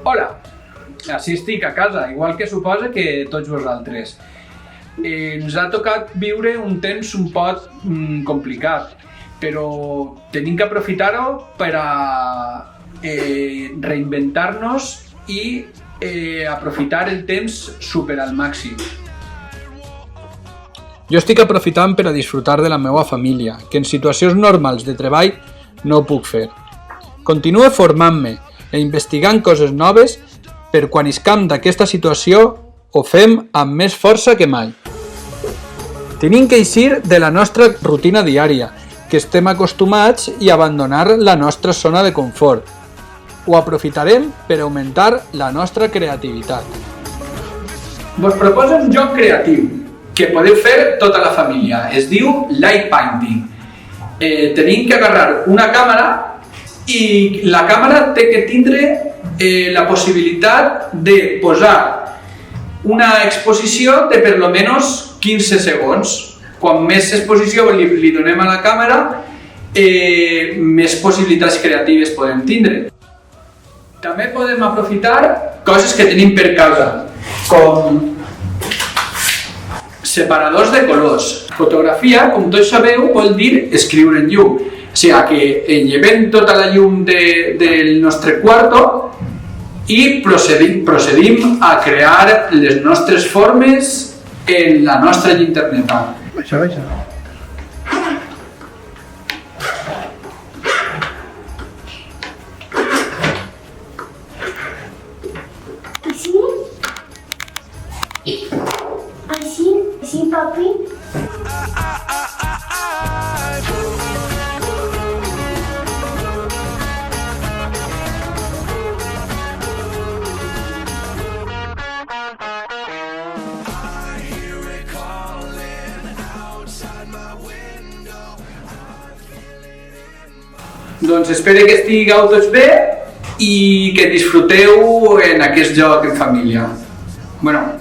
Hola, així estic a casa, igual que suposa que tots vosaltres. Ens ha tocat viure un temps un poc complicat, però tenim que aprofitar-ho per a reinventar-nos i aprofitar el temps super al màxim. Jo estic aprofitant per a disfrutar de la meva família, que en situacions normals de treball no puc fer. Continuo formant-me i investigant coses noves per quan iscam d'aquesta situació ho fem amb més força que mai. Tenim que eixir de la nostra rutina diària, que estem acostumats, i abandonar la nostra zona de confort. Ho aprofitarem per augmentar la nostra creativitat. Vos proposo un joc creatiu que podeu fer tota la família. Es diu light painting. Tenim que agarrar una càmera i la càmera té que tindre la possibilitat de posar una exposició de per lo menos 15 segons. Quan més exposició li donem a la càmera, més possibilitats creatives podem tindre. També podem aprofitar coses que tenim per casa, com separadors de colors. Fotografia, com tots sabeu, vol dir escriure en llum. O sigui que llevem tota la llum del nostre quarto i procedim a crear les nostres formes en la nostra interneta. Baixa. Així, papi? Doncs espero que estigueu tots bé i que disfruteu en aquest joc en família. Bueno,